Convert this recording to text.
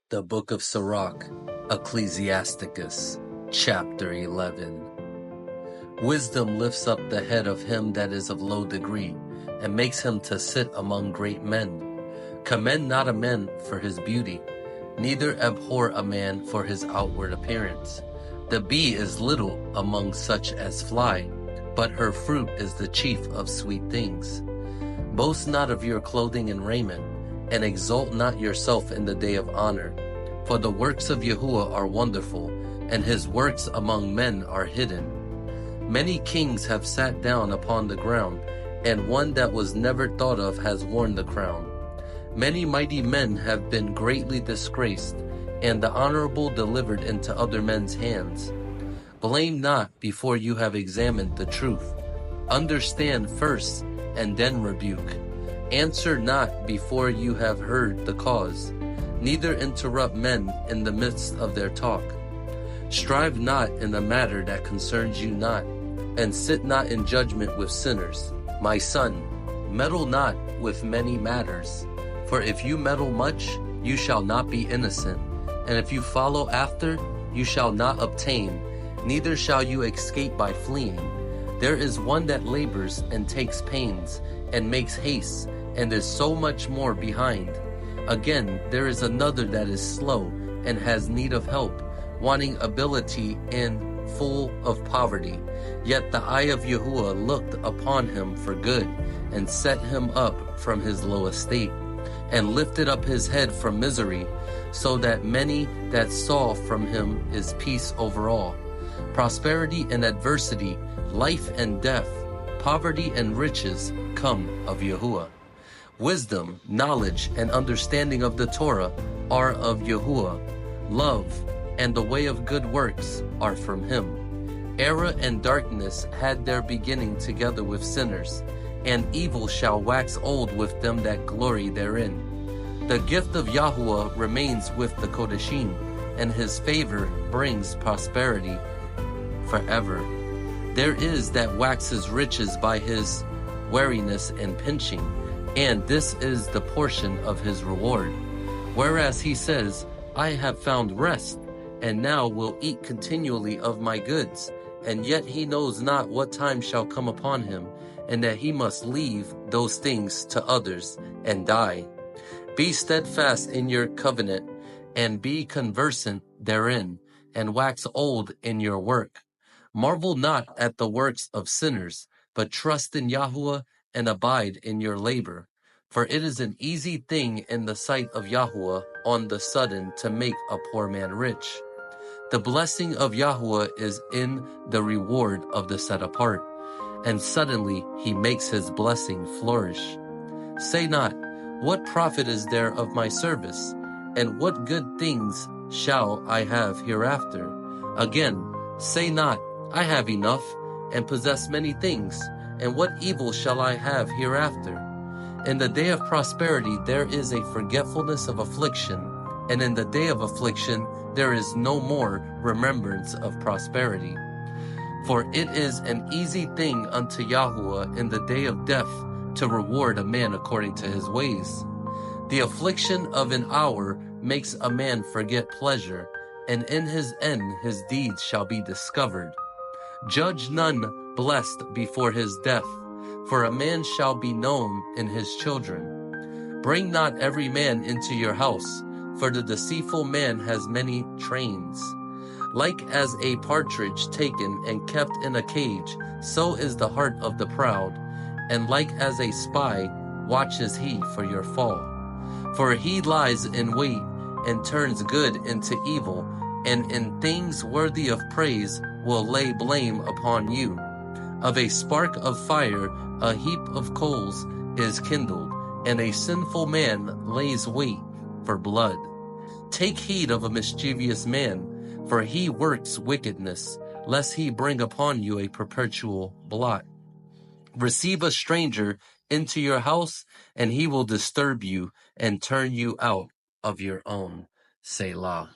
The Book of Sirach, Ecclesiasticus, Chapter 11. Wisdom lifts up the head of him that is of low degree, and makes him to sit among great men. Commend not a man for his beauty, neither abhor a man for his outward appearance. The bee is little among such as fly, but her fruit is the chief of sweet things. Boast not of your clothing and raiment, and exalt not yourself in the day of honor. For the works of Yahuwah are wonderful, and his works among men are hidden. Many kings have sat down upon the ground, and one that was never thought of has worn the crown. Many mighty men have been greatly disgraced, and the honourable delivered into other men's hands. Blame not before you have examined the truth. Understand first, and then rebuke. Answer not before you have heard the cause, neither interrupt men in the midst of their talk. Strive not in the matter that concerns you not, and sit not in judgment with sinners. My son, meddle not with many matters, for if you meddle much, you shall not be innocent, and if you follow after, you shall not obtain, neither shall you escape by fleeing. There is one that labors and takes pains, and makes haste, and is so much more behind. Again, there is another that is slow, and has need of help, wanting ability and full of poverty. Yet the eye of Yahuwah looked upon him for good, and set him up from his low estate, and lifted up his head from misery, so that many that saw from him is peace over all. Prosperity and adversity, life and death, poverty and riches come of Yahuwah. Wisdom, knowledge, and understanding of the Torah are of Yahuwah. Love and the way of good works are from him. Error and darkness had their beginning together with sinners, and evil shall wax old with them that glory therein. The gift of Yahuwah remains with the Kodeshim, and his favor brings prosperity forever. There is that waxes riches by his wariness and pinching, and this is the portion of his reward. Whereas he says, I have found rest, and now will eat continually of my goods, and yet he knows not what time shall come upon him, and that he must leave those things to others, and die. Be steadfast in your covenant, and be conversant therein, and wax old in your work. Marvel not at the works of sinners, but trust in Yahuwah, and abide in your labor. For it is an easy thing in the sight of Yahuwah on the sudden to make a poor man rich. The blessing of Yahuwah is in the reward of the set apart, and suddenly he makes his blessing flourish. Say not, what profit is there of my service, and what good things shall I have hereafter? Again, say not, I have enough, and possess many things, and what evil shall I have hereafter? In the day of prosperity there is a forgetfulness of affliction, and in the day of affliction there is no more remembrance of prosperity. For it is an easy thing unto Yahuwah in the day of death to reward a man according to his ways. The affliction of an hour makes a man forget pleasure, and in his end his deeds shall be discovered. Judge none blessed before his death, for a man shall be known in his children. Bring not every man into your house, for the deceitful man has many trains. Like as a partridge taken and kept in a cage, so is the heart of the proud, and like as a spy watches he for your fall. For he lies in wait, and turns good into evil, and in things worthy of praise will lay blame upon you. Of a spark of fire a heap of coals is kindled, and a sinful man lays wait for blood. Take heed of a mischievous man, for he works wickedness, lest he bring upon you a perpetual blot. Receive a stranger into your house, and he will disturb you and turn you out of your own. Selah.